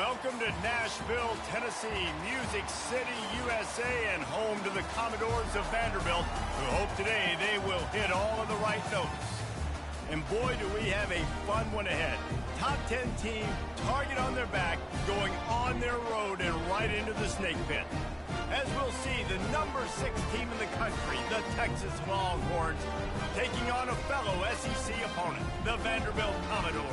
Welcome to Nashville, Tennessee, Music City, USA, and home to the Commodores of Vanderbilt, who hope today they will hit all of the right notes. And boy, do we have a fun one ahead. Top 10 team, target on their back, going on their road and right into the snake pit. As we'll see, the number 6 team in the country, the Texas Longhorns, taking on a fellow SEC opponent, the Vanderbilt Commodores.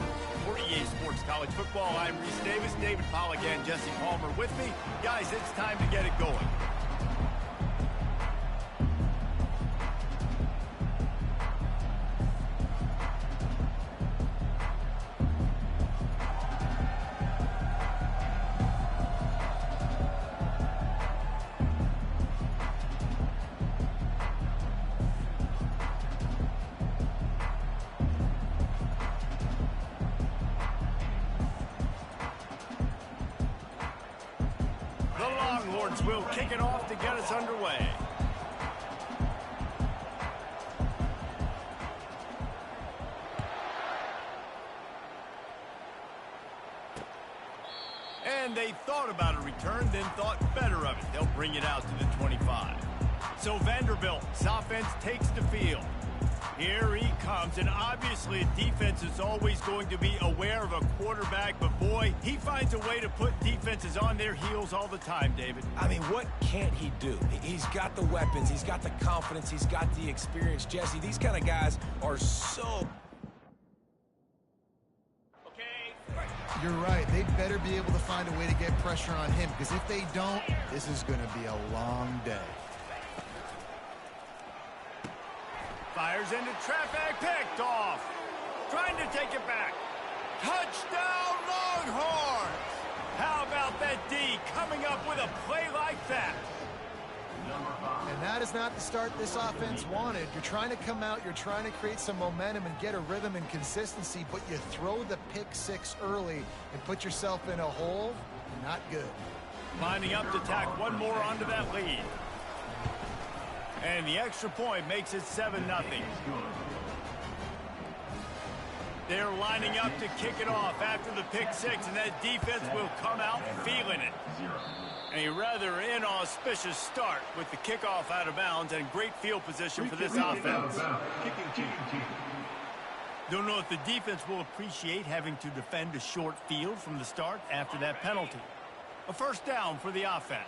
For EA Sports College Football, I'm Reese Davis, David Pollack, and Jesse Palmer with me. Guys, it's time to get it going. Will kick it off to get us underway. And they thought about a return, then thought better of it. They'll bring it out to the 25. So Vanderbilt's offense takes the field. Here he comes, and obviously defense is always going to be aware of a quarterback, but boy, he finds a way to put defenses on their heels all the time, David. I mean, what can't he do? He's got the weapons, he's got the confidence, he's got the experience. Jesse, these kind of guys are so... You're right. They better be able to find a way to get pressure on him, because if they don't, this is going to be a long day. Fires into traffic, picked off. Trying to take it back. Touchdown, Longhorns! How about that D coming up with a play like that? And that is not the start this offense wanted. You're trying to come out, you're trying to create some momentum and get a rhythm and consistency, but you throw the pick 6 early and put yourself in a hole. Not good. Lining up to tack one more onto that lead. And the extra point makes it 7-0. They're lining up to kick it off after the pick 6, and that defense will come out feeling it. A rather inauspicious start with the kickoff out of bounds and great field position for this offense. Don't know if the defense will appreciate having to defend a short field from the start after that penalty. A first down for the offense.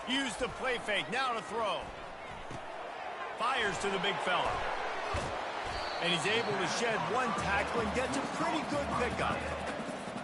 Use the play fake, now to throw. Fires to the big fella. And he's able to shed one tackle and gets a pretty good pickup.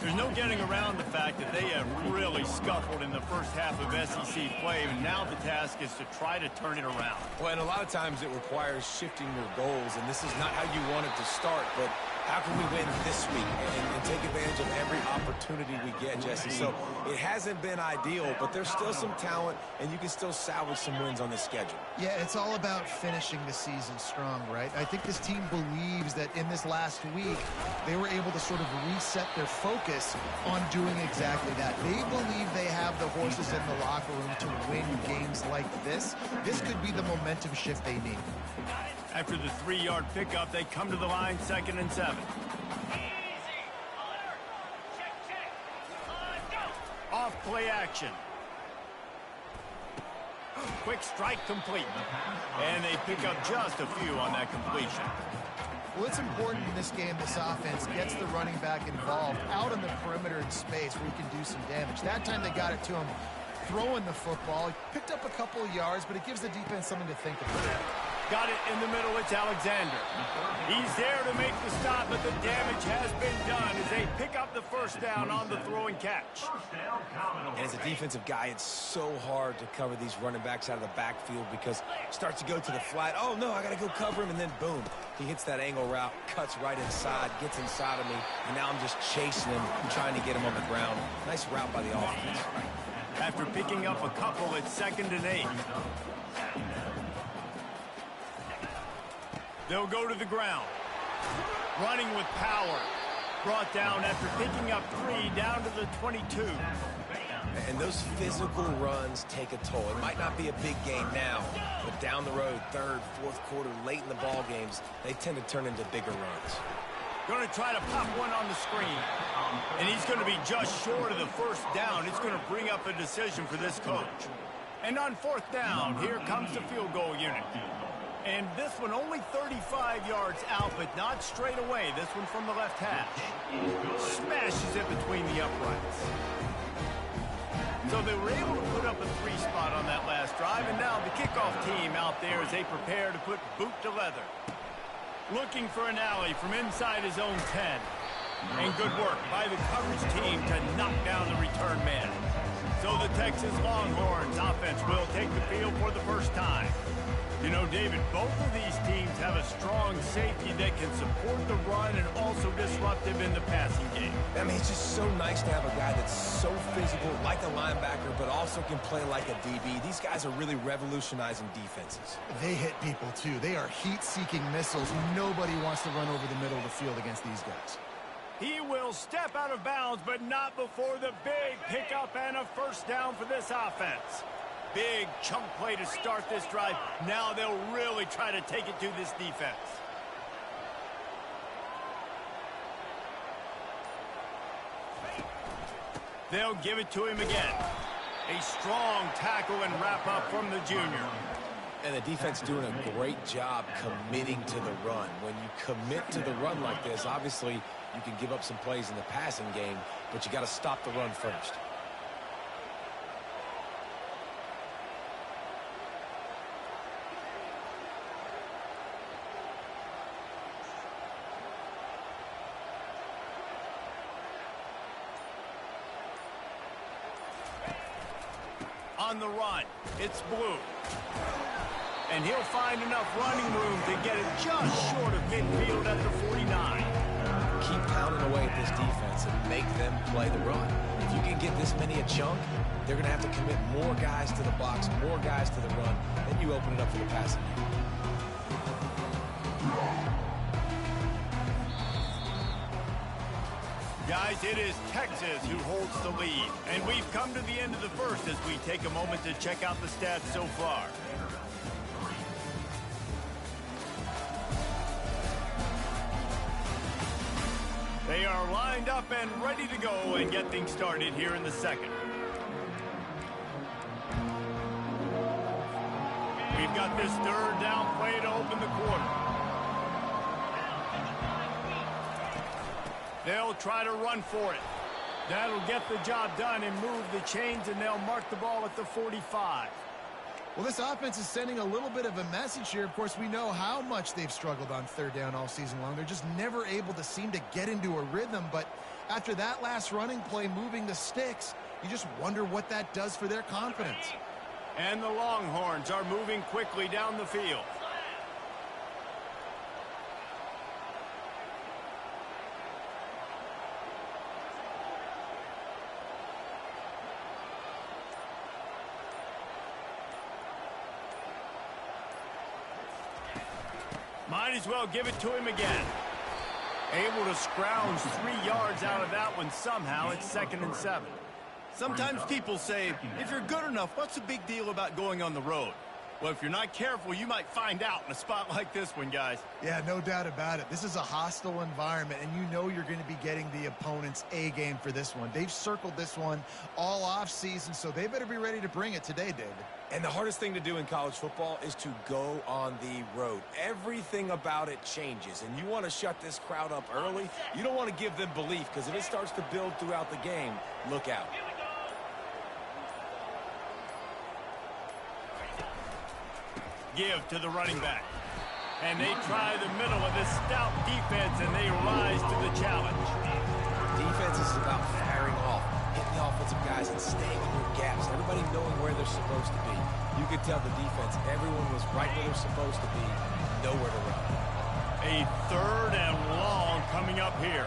There's no getting around the fact that they have really scuffled in the first half of SEC play, and now the task is to try to turn it around. Well, and a lot of times it requires shifting your goals, and this is not how you want it to start, but how can we win this week and take advantage of every opportunity we get, Jesse? So it hasn't been ideal, but there's still some talent, and you can still salvage some wins on this schedule. Yeah, it's all about finishing the season strong, right? I think this team believes that in this last week, they were able to sort of reset their focus on doing exactly that. They believe they have the horses in the locker room to win games like this. This could be the momentum shift they need. After the 3-yard pickup, they come to the line, 2nd and 7. Off play action. Quick strike complete. And they pick up just a few on that completion. Well, it's important in this game this offense gets the running back involved out on the perimeter in space where he can do some damage. That time they got it to him throwing the football. He picked up a couple of yards, but it gives the defense something to think about. Got it in the middle, it's Alexander. He's there to make the stop, but the damage has been done as they pick up the first down on the throw and catch. And as a defensive guy, it's so hard to cover these running backs out of the backfield because it starts to go to the flat. Oh, no, I got to go cover him, and then boom. He hits that angle route, cuts right inside, gets inside of me, and now I'm just chasing him and trying to get him on the ground. Nice route by the offense. After picking up a couple, it's 2nd and 8. They'll go to the ground. Running with power. Brought down after picking up 3 down to the 22. And those physical runs take a toll. It might not be a big game now, but down the road, third, fourth quarter, late in the ball games, they tend to turn into bigger runs. Going to try to pop one on the screen. And he's going to be just short of the first down. It's going to bring up a decision for this coach. And on fourth down, here comes the field goal unit. And this one only 35 yards out, but not straight away. This one from the left hash. Smashes it between the uprights. So they were able to put up a 3-spot on that last drive, and now the kickoff team out there as they prepare to put boot to leather. Looking for an alley from inside his own 10. And good work by the coverage team to knock down the return man. So the Texas Longhorns offense will take the field for the first time. You know, David, both of these teams have a strong safety that can support the run and also disruptive in the passing game. I mean, it's just so nice to have a guy that's so physical, like a linebacker, but also can play like a DB. These guys are really revolutionizing defenses. They hit people, too. They are heat-seeking missiles. Nobody wants to run over the middle of the field against these guys. He will step out of bounds, but not before the big pickup and a first down for this offense. Big chunk play to start this drive. Now they'll really try to take it to this defense. They'll give it to him again. A strong tackle and wrap up from the junior. And the defense doing a great job committing to the run. When you commit to the run like this, obviously you can give up some plays in the passing game, but you got to stop the run first. On the run, it's Blue. And he'll find enough running room to get it just short of midfield at the 49. Keep pounding away at this defense and make them play the run. If you can get this many a chunk, they're going to have to commit more guys to the box, more guys to the run, then you open it up for the passing game. Guys, it is Texas who holds the lead. And we've come to the end of the first as we take a moment to check out the stats so far. They are lined up and ready to go and get things started here in the second. We've got this third down play to open the quarter. They'll try to run for it. That'll get the job done and move the chains, and they'll mark the ball at the 45. Well, this offense is sending a little bit of a message here. Of course, we know how much they've struggled on third down all season long. They're just never able to seem to get into a rhythm. But after that last running play, moving the sticks, you just wonder what that does for their confidence. And the Longhorns are moving quickly down the field. Might as well give it to him again. Able to scrounge 3 yards out of that one somehow. It's 2nd and 7. Sometimes people say, if you're good enough, what's the big deal about going on the road? Well, if you're not careful, you might find out in a spot like this one, guys. Yeah, no doubt about it. This is a hostile environment, and you know you're going to be getting the opponent's A game for this one. They've circled this one all off season, so they better be ready to bring it today, David. And the hardest thing to do in college football is to go on the road. Everything about it changes, and you want to shut this crowd up early. You don't want to give them belief, because if it starts to build throughout the game, look out. Give to the running back. And they try the middle of this stout defense, and they rise to the challenge. Defense is about firing off, hitting the offensive guys, and staying in your gaps. Everybody knowing where they're supposed to be. You could tell the defense, everyone was right where they're supposed to be, nowhere to run. A 3rd and long coming up here.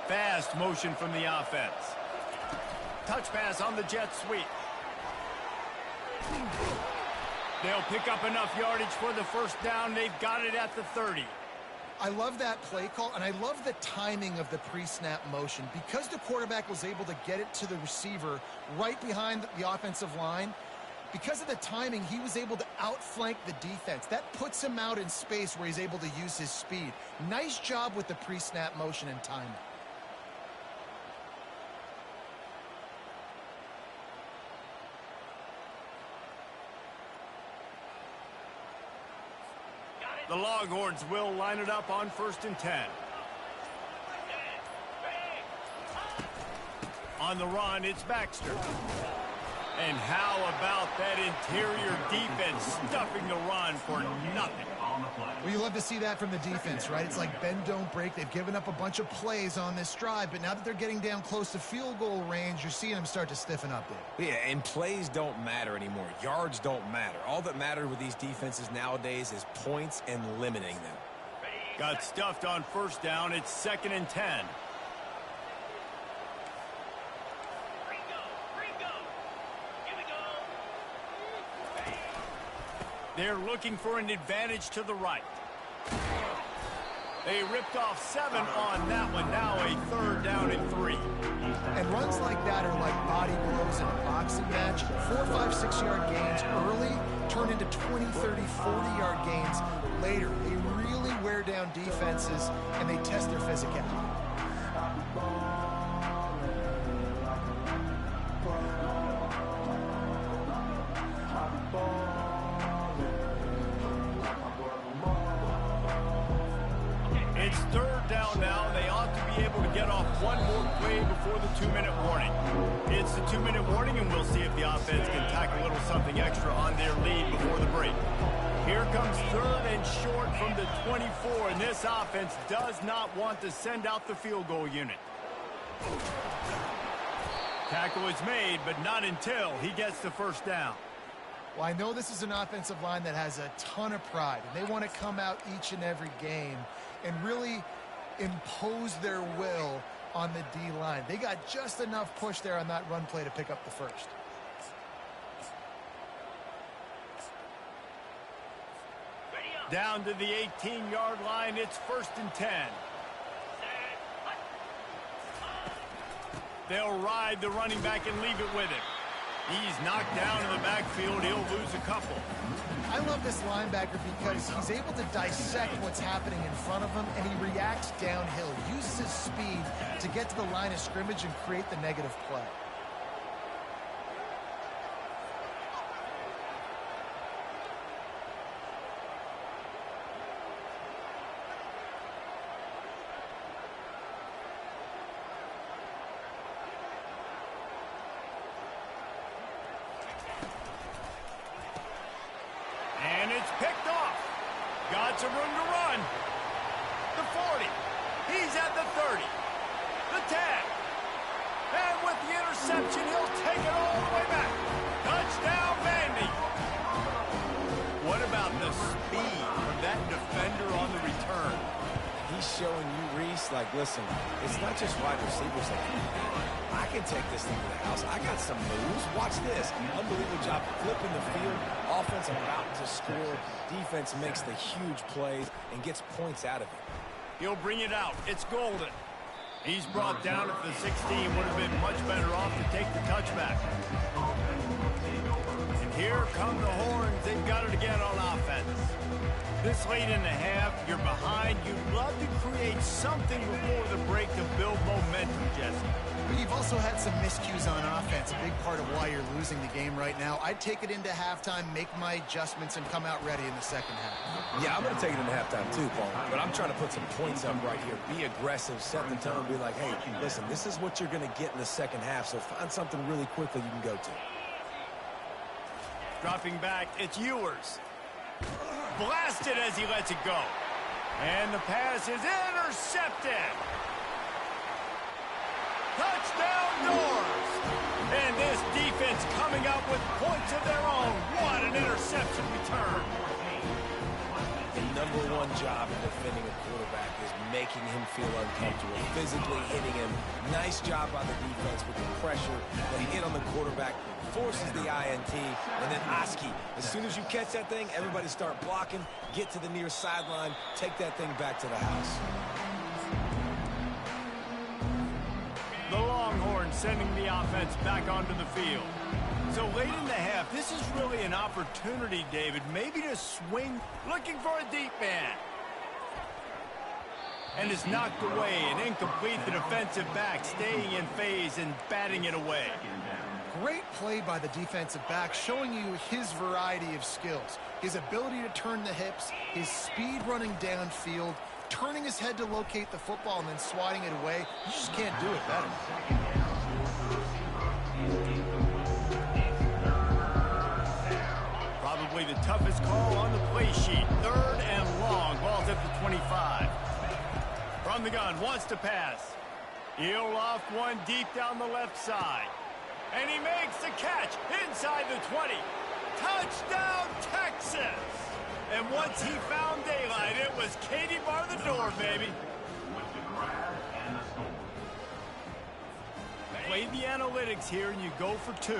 Fast motion from the offense. Touch pass on the jet sweep. They'll pick up enough yardage for the first down. They've got it at the 30. I love that play call, and I love the timing of the pre-snap motion. Because the quarterback was able to get it to the receiver right behind the offensive line, because of the timing, he was able to outflank the defense. That puts him out in space where he's able to use his speed. Nice job with the pre-snap motion and timing. The Longhorns will line it up on 1st and 10. On the run, it's Baxter. And how about that interior defense stuffing the run for nothing? Well, you love to see that from the defense, right? It's like bend, don't break. They've given up a bunch of plays on this drive, but now that they're getting down close to field goal range, you're seeing them start to stiffen up there. Yeah, and plays don't matter anymore. Yards don't matter. All that matters with these defenses nowadays is points and limiting them. Got stuffed on 1st down. It's 2nd and 10. They're looking for an advantage to the right. They ripped off 7 on that one. Now a 3rd down and 3. And runs like that are like body blows in a boxing match. 4, 5, 6-yard gains early turn into 20, 30, 40-yard gains later. They really wear down defenses, and they test their physicality. It's 3rd down now. They ought to be able to get off one more play before the 2-minute warning. It's the 2-minute warning, and we'll see if the offense can tack a little something extra on their lead before the break. Here comes 3rd and short from the 24, and this offense does not want to send out the field goal unit. Tackle is made, but not until he gets the 1st down. Well, I know this is an offensive line that has a ton of pride, and they want to come out each and every game and really impose their will on the D-line. They got just enough push there on that run play to pick up the 1st. Down to the 18-yard line, it's 1st and 10. They'll ride the running back and leave it with him. He's knocked down in the backfield. He'll lose a couple. I love this linebacker because he's able to dissect what's happening in front of him, and he reacts downhill, uses his speed to get to the line of scrimmage and create the negative play. And it's picked off. Got some room to run. The 40. He's at the 30. The 10. And with the interception, he'll take it all the way back. Touchdown, Vandy. What about the speed of that defender on the return? He's showing you, Reese, like, listen, it's not just wide receivers that can do that. I can take this thing to the house. I got some moves. Watch this. Unbelievable job flipping the field. Offense about to score. Defense makes the huge plays and gets points out of it. He'll bring it out. It's Golden. He's brought down at the 16. Would have been much better off to take the touchback. And here come the Horns. They've got it again on offense. This late in the half, you're behind. You'd love to create something before the break to build momentum, Jesse. But you've also had some miscues on offense, a big part of why you're losing the game right now. I'd take it into halftime, make my adjustments, and come out ready in the second half. Yeah, I'm going to take it into halftime too, Paul. But I'm trying to put some points up right here. Be aggressive, set the tone, be like, hey, listen, this is what you're going to get in the second half, so find something really quickly you can go to. Dropping back, it's Ewers. Blasted as he lets it go. And the pass is intercepted. Touchdown Doors. And this defense coming up with points of their own. What an interception return. The #1 job in defending a quarterback is make making him feel uncomfortable, physically hitting him. Nice job by the defense with the pressure. The hit on the quarterback forces the INT. And then Oski, as soon as you catch that thing, everybody start blocking, get to the near sideline, take that thing back to the house. The Longhorns sending the offense back onto the field. So late in the half, this is really an opportunity, David, maybe to swing, looking for a deep man. And is knocked away and incomplete. The defensive back staying in phase and batting it away. Great play by the defensive back, showing you his variety of skills. His ability to turn the hips, his speed running downfield, turning his head to locate the football and then swatting it away. You just can't do it better. Probably the toughest call on the play sheet. 3rd and long. Ball's at the 25. From the gun, wants to pass. He'll loft one deep down the left side. And he makes the catch inside the 20. Touchdown, Texas! And once he found daylight, it was Katie bar the door, baby. Play the analytics here, and you go for 2.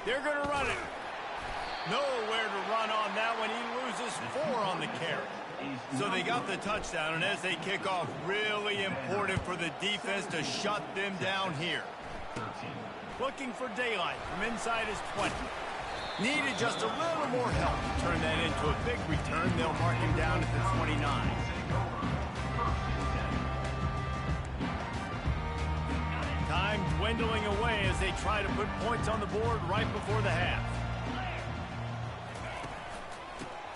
They're going to run it. Nowhere to run on that one. He loses 4 on the carry. So they got the touchdown, and as they kick off, really important for the defense to shut them down here. Looking for daylight from inside his 20. Needed just a little more help to turn that into a big return. They'll mark him down at the 29. Time dwindling away as they try to put points on the board right before the half.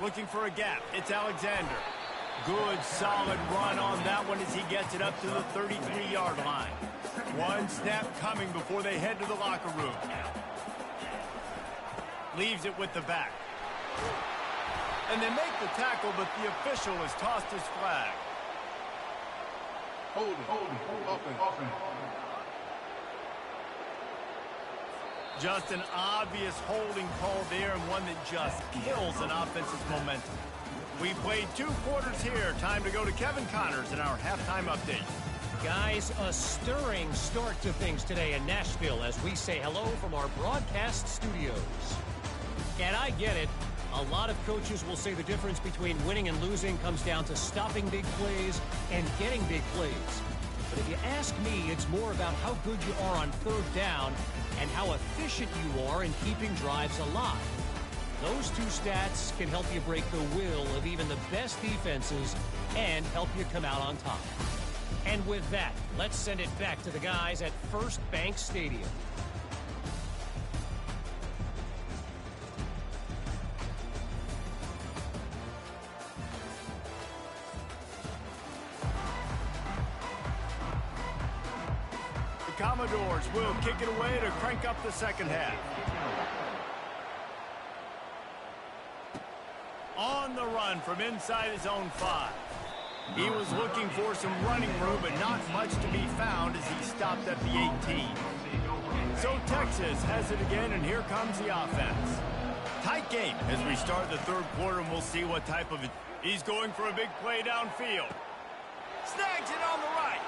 Looking for a gap. It's Alexander. Good, solid run on that one as he gets it up to the 33-yard line. One snap coming before they head to the locker room. Leaves it with the back. And they make the tackle, but the official has tossed his flag. Open. Just an obvious holding call there, and one that just kills an offense's momentum. We played 2 quarters here. Time to go to Kevin Connors in our halftime update. Guys, a stirring start to things today in Nashville as we say hello from our broadcast studios. And I get it. A lot of coaches will say the difference between winning and losing comes down to stopping big plays and getting big plays. But if you ask me, it's more about how good you are on 3rd down and how efficient you are in keeping drives alive. Those 2 stats can help you break the will of even the best defenses and help you come out on top. And with that, let's send it back to the guys at First Bank Stadium. Commodores will kick it away to crank up the second half. On the run from inside his own 5. He was looking for some running room, but not much to be found as he stopped at the 18. So Texas has it again, and here comes the offense. Tight game as we start the 3rd quarter, and we'll see what type of it. He's going for a big play downfield. Snags it on the right.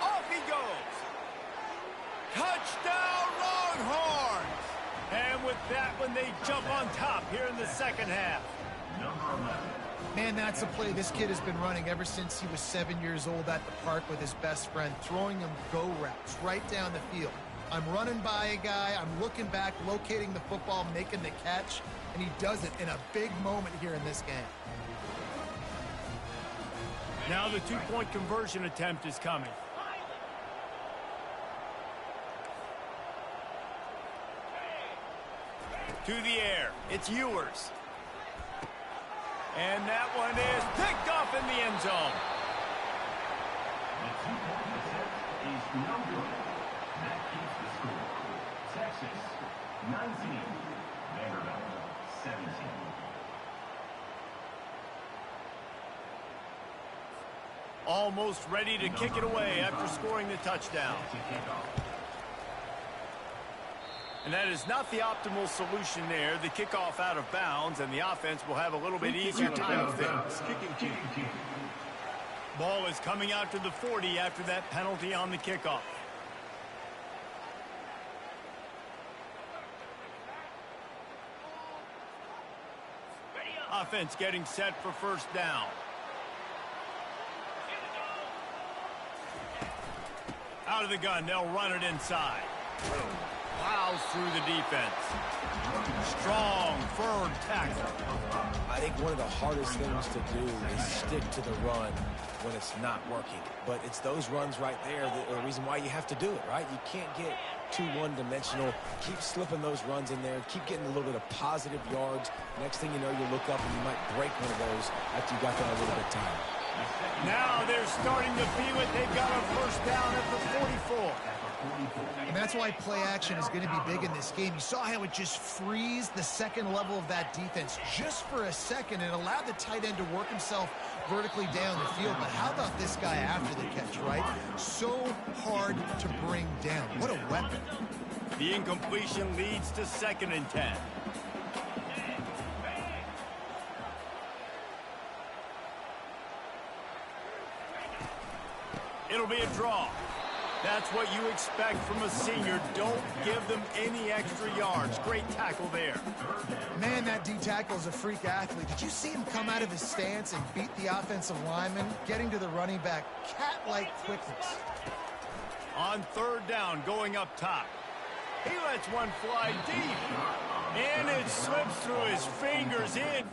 Off he goes. Touchdown, Longhorns! And with that one, they jump on top here in the second half. Man, that's a play this kid has been running ever since he was 7 years old at the park with his best friend, throwing him go routes right down the field. I'm running by a guy, I'm looking back, locating the football, making the catch, and he does it in a big moment here in this game. Now the 2-point conversion attempt is coming. To the air. It's Ewers. And that one is picked off in the end zone. The 2-point attempt is no good. That keeps the score. Texas 19, Vanderbilt 17. Almost ready to kick it away after scoring the touchdown. And that is not the optimal solution there. The kickoff out of bounds, and the offense will have a little bit easier time to fix. Ball is coming out to the 40 after that penalty on the kickoff. Offense getting set for first down. Out of the gun, they'll run it inside. Plows through the defense. Strong, firm tackle. I think one of the hardest things to do is stick to the run when it's not working. But it's those runs right there that are the reason why you have to do it, right? You can't get too one-dimensional. Keep slipping those runs in there. Keep getting a little bit of positive yards. Next thing you know, you look up and you might break one of those after you got there a little bit of time. Now they're starting to feel it. They've got a first down at the 44. And that's why play action is going to be big in this game. You saw how it just frees the second level of that defense just for a second and allowed the tight end to work himself vertically down the field. But how about this guy after the catch, right? So hard to bring down. What a weapon. The incompletion leads to 2nd and 10. It'll be a draw. That's what you expect from a senior. Don't give them any extra yards. Great tackle there. Man, that D-tackle is a freak athlete. Did you see him come out of his stance and beat the offensive lineman, getting to the running back? Cat-like quickness. On 3rd down, going up top. He lets one fly deep. And it slips through his fingers in.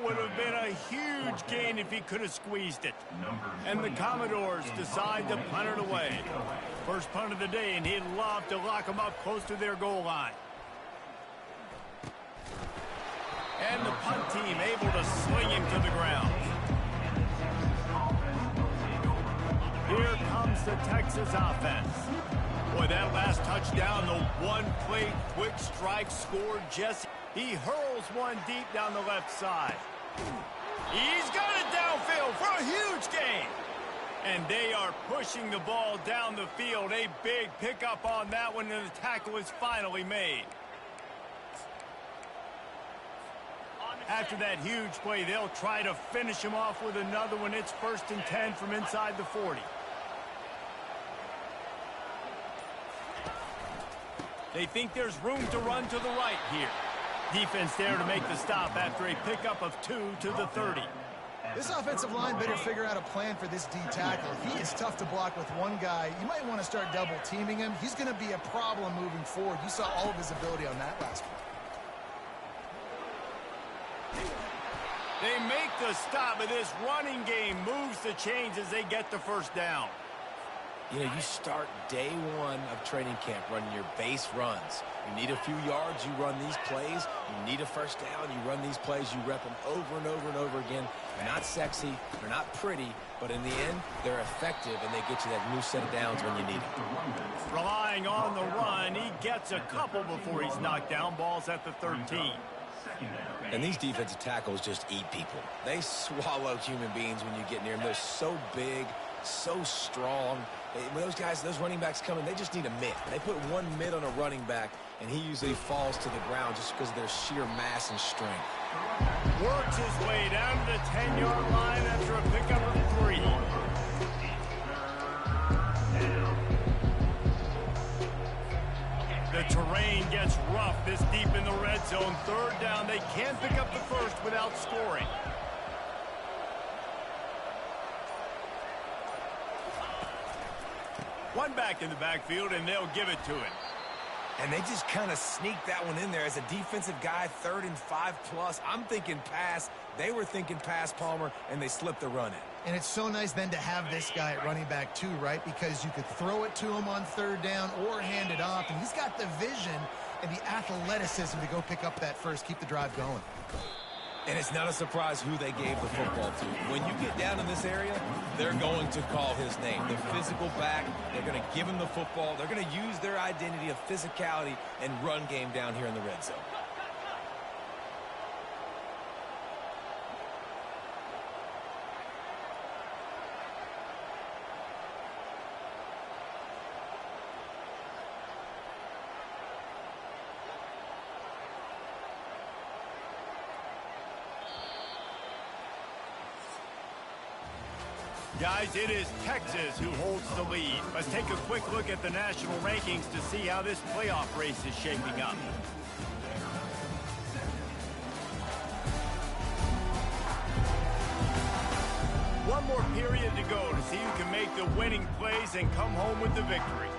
Would have been a huge gain if he could have squeezed it. And the Commodores decide to punt it away. First punt of the day, and he'd love to lock them up close to their goal line. And the punt team able to sling him to the ground. Here comes the Texas offense. Boy, that last touchdown, the one-play quick strike scored Jesse. He hurls one deep down the left side. He's got it downfield for a huge gain. And they are pushing the ball down the field. A big pickup on that one, and the tackle is finally made. After that huge play, they'll try to finish him off with another one. It's 1st and 10 from inside the 40. They think there's room to run to the right here. Defense there to make the stop after a pickup of 2 to the 30. This offensive line better figure out a plan for this D-tackle. He is tough to block with one guy. You might want to start double-teaming him. He's going to be a problem moving forward. You saw all of his ability on that last one. They make the stop, but this running game moves the chains as they get the first down. You know, you start day one of training camp running your base runs. You need a few yards, you run these plays. You need a first down, you run these plays. You rep them over and over and over again. They're not sexy, they're not pretty, but in the end, they're effective, and they get you that new set of downs when you need it. Relying on the run, he gets a couple before he's knocked down. Ball's at the 13. And these defensive tackles just eat people. They swallow human beings when you get near them. They're so big, so strong. When those guys, those running backs come in, they just need a mid. They put one mid on a running back, and he usually falls to the ground just because of their sheer mass and strength. Works his way down to the 10-yard line after a pickup of 3. The terrain gets rough this deep in the red zone. Third down, they can't pick up the first without scoring. One back in the backfield, and they'll give it to him. And they just kind of sneak that one in there. As a defensive guy, 3rd and 5+. I'm thinking pass. They were thinking pass, Palmer, and they slipped the run in. And it's so nice then to have this guy at running back too, right? Because you could throw it to him on 3rd down or hand it off. And he's got the vision and the athleticism to go pick up that first, keep the drive going. And it's not a surprise who they gave the football to. When you get down in this area, they're going to call his name. The physical back, they're going to give him the football. They're going to use their identity of physicality and run game down here in the red zone. Guys, it is Texas who holds the lead. Let's take a quick look at the national rankings to see how this playoff race is shaping up. One more period to go to see who can make the winning plays and come home with the victory.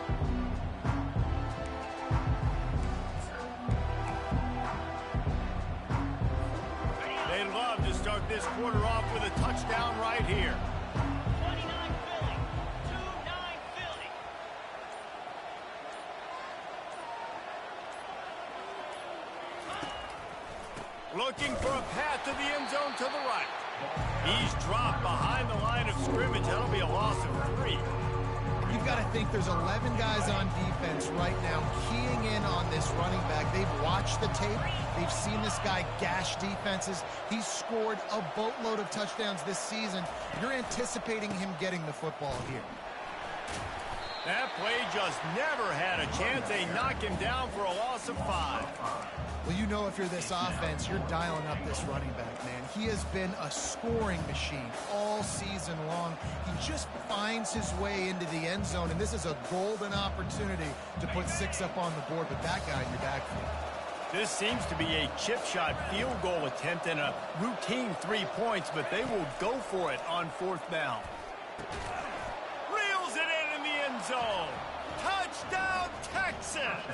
They'd love to start this quarter off with a touchdown right here. Looking for a path to the end zone to the right. He's dropped behind the line of scrimmage. That'll be a loss of 3. You've got to think there's 11 guys on defense right now keying in on this running back. They've watched the tape. They've seen this guy gash defenses. He's scored a boatload of touchdowns this season. You're anticipating him getting the football here. That play just never had a chance. They knock him down for a loss of 5. Well, you know if you're this offense, you're dialing up this running back, man. He has been a scoring machine all season long. He just finds his way into the end zone, and this is a golden opportunity to put 6 up on the board with that guy in your backfield. This seems to be a chip shot field goal attempt and a routine 3 points, but they will go for it on 4th down. Reels it in the end zone. Touchdown, Texas!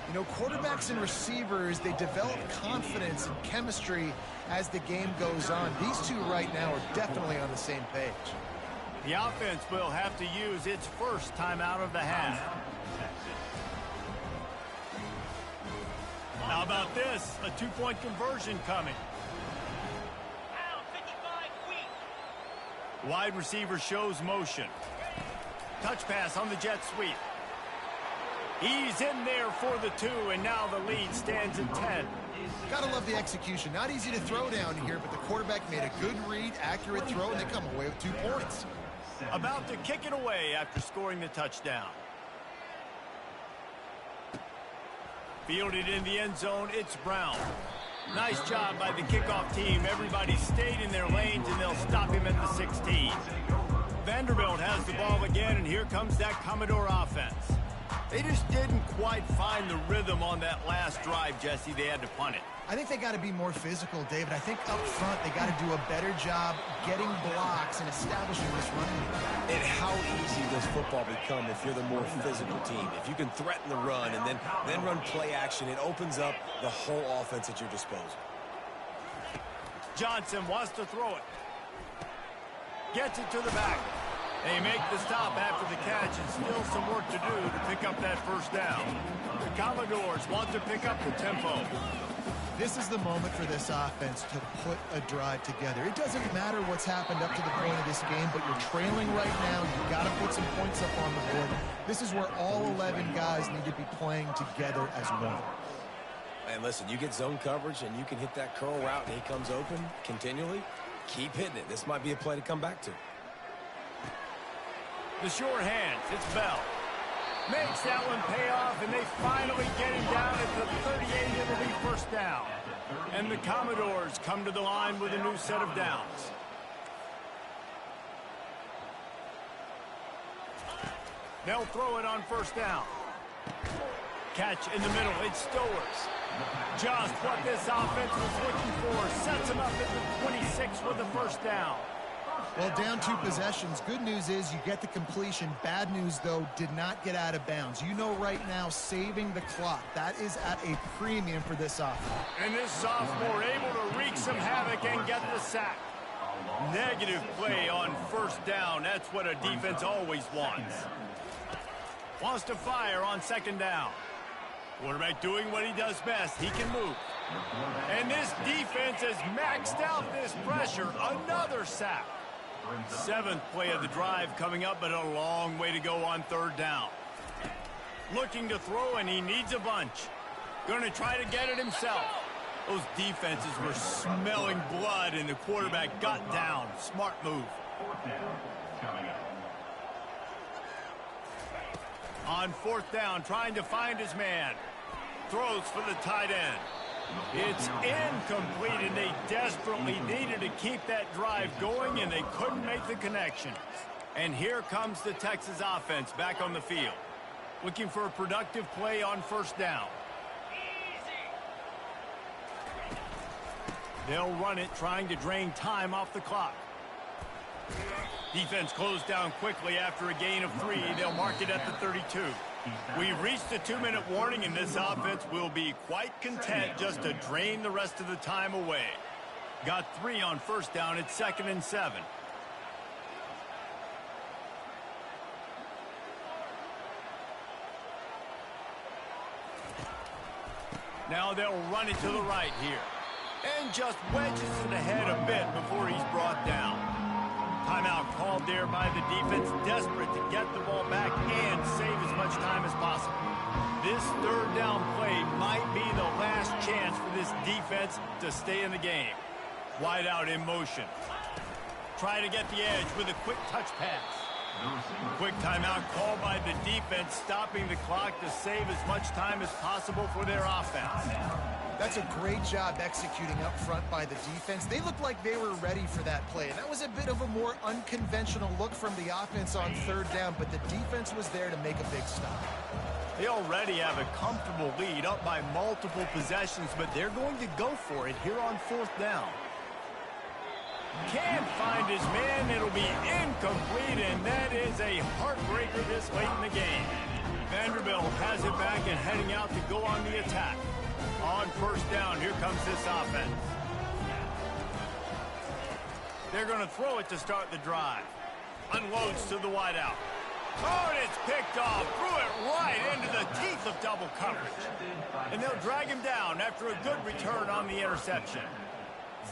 You know, quarterbacks and receivers, they develop confidence and chemistry as the game goes on. These two right now are definitely on the same page. The offense will have to use its first timeout of the half. How about this? A 2-point conversion coming. Wide receiver shows motion. Touch pass on the jet sweep. He's in there for the 2, and now the lead stands at 10. Gotta love the execution. Not easy to throw down here, but the quarterback made a good read, accurate throw, and they come away with 2 points. About to kick it away after scoring the touchdown. Fielded in the end zone, it's Brown. Nice job by the kickoff team. Everybody stayed in their lanes, and they'll stop him at the 16. Vanderbilt has the ball again, and here comes that Commodore offense. They just didn't quite find the rhythm on that last drive, Jesse. They had to punt it. I think they got to be more physical, David. I think up front they got to do a better job getting blocks and establishing this running game. And how easy does football become if you're the more physical team? If you can threaten the run and then run play action, it opens up the whole offense at your disposal. Johnson wants to throw it. Gets it to the back. They make the stop after the catch and still some work to do to pick up that first down. The Commodores want to pick up the tempo. This is the moment for this offense to put a drive together. It doesn't matter what's happened up to the point of this game, but you're trailing right now. You've got to put some points up on the board. This is where all 11 guys need to be playing together as one. And listen, you get zone coverage and you can hit that curl route and he comes open continually. Keep hitting it. This might be a play to come back to. The short hands, it's Bell. Makes that one pay off, and they finally get him down at the 38. It'll be first down. And the Commodores come to the line with a new set of downs. They'll throw it on first down. Catch in the middle, it's Stowers. Just what this offense was looking for. Sets him up at the 26 with the first down. Well, down 2 possessions. Good news is you get the completion. Bad news, though, did not get out of bounds. You know right now, saving the clock. That is at a premium for this offense. And this sophomore able to wreak some havoc and get the sack. Negative play on first down. That's what a defense always wants. Wants to fire on second down. Quarterback doing what he does best. He can move. And this defense has maxed out this pressure. Another sack. 7th play of the drive coming up, but a long way to go on third down. Looking to throw, and he needs a bunch. Going to try to get it himself. Those defenses were smelling blood, and the quarterback got down. Smart move. On fourth down, trying to find his man. Throws for the tight end. It's incomplete, and they desperately needed to keep that drive going, and they couldn't make the connection. And here comes the Texas offense back on the field. Looking for a productive play on first down. They'll run it, trying to drain time off the clock. Defense closed down quickly after a gain of 3. They'll mark it at the 32. We've reached the 2-minute warning, and this offense will be quite content just to drain the rest of the time away. Got 3 on first down. It's 2nd and 7. Now they'll run it to the right here. And just wedges it ahead a bit before he's brought down. Timeout called there by the defense, desperate to get the ball back and save as much time as possible. This third down play might be the last chance for this defense to stay in the game. Wide out in motion. Try to get the edge with a quick touch pass. Quick timeout called by the defense, stopping the clock to save as much time as possible for their offense. That's a great job executing up front by the defense. They looked like they were ready for that play. And that was a bit of a more unconventional look from the offense on third down, but the defense was there to make a big stop. They already have a comfortable lead, up by multiple possessions, but they're going to go for it here on fourth down. Can't find his man. It'll be incomplete, and that is a heartbreaker this late in the game. Vanderbilt has it back and heading out to go on the attack. On first down, here comes this offense. They're going to throw it to start the drive. Unloads to the wideout. Oh, and it's picked off. Threw it right into the teeth of double coverage. And they'll drag him down after a good return on the interception.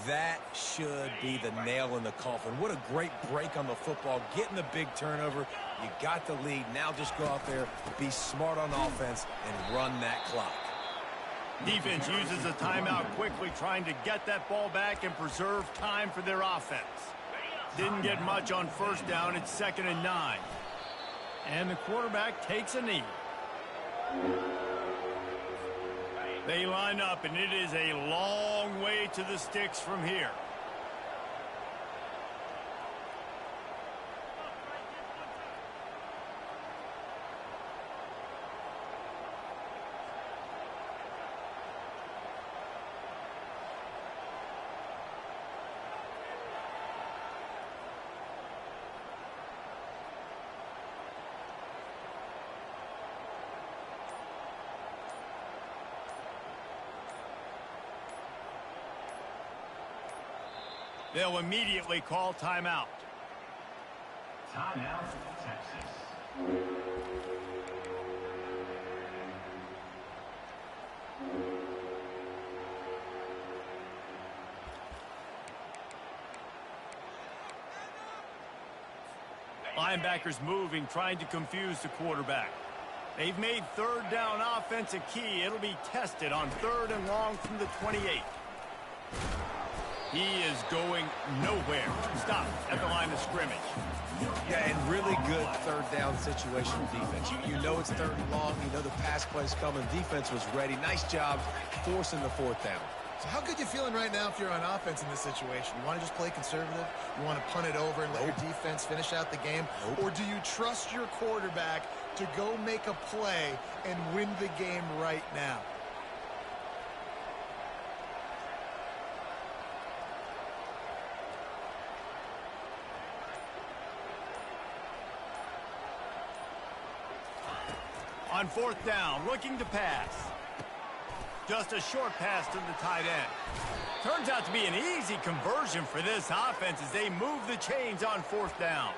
That should be the nail in the coffin. What a great break on the football. Getting the big turnover. You got the lead. Now just go out there, be smart on offense, and run that clock. Defense uses a timeout quickly, trying to get that ball back and preserve time for their offense. Didn't get much on first down. It's 2nd and 9. And the quarterback takes a knee. They line up, and it is a long way to the sticks from here. They'll immediately call timeout. Timeout, Texas. Linebackers moving, trying to confuse the quarterback. They've made third down offense a key. It'll be tested on 3rd and long from the 28. He is going nowhere. Stop at the line of scrimmage. Yeah, and really good 3rd down situation defense. You know it's 3rd and long. You know the pass play's coming. Defense was ready. Nice job forcing the 4th down. So how good you feeling right now if you're on offense in this situation? You want to just play conservative? You want to punt it over and let your defense finish out the game? Or do you trust your quarterback to go make a play and win the game right now? On 4th down, looking to pass. Just a short pass to the tight end. Turns out to be an easy conversion for this offense as they move the chains on 4th down.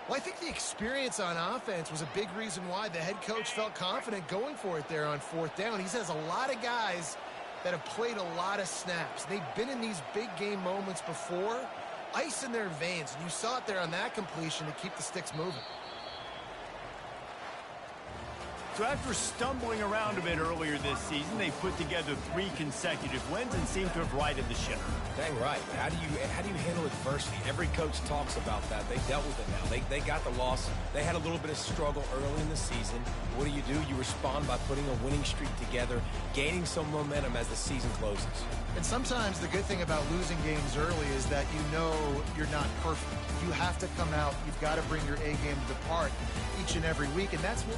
Well, I think the experience on offense was a big reason why the head coach felt confident going for it there on 4th down. He says a lot of guys that have played a lot of snaps. They've been in these big game moments before. Ice in their veins, and you saw it there on that completion to keep the sticks moving. So after stumbling around a bit earlier this season, they put together 3 consecutive wins and seem to have righted the ship. Dang right. How do you handle adversity? Every coach talks about that. They dealt with it now. They got the loss. They had a little bit of struggle early in the season. What do? You respond by putting a winning streak together, gaining some momentum as the season closes. And sometimes the good thing about losing games early is that you know you're not perfect. You have to come out. You've got to bring your A game to the park each and every week, and that's what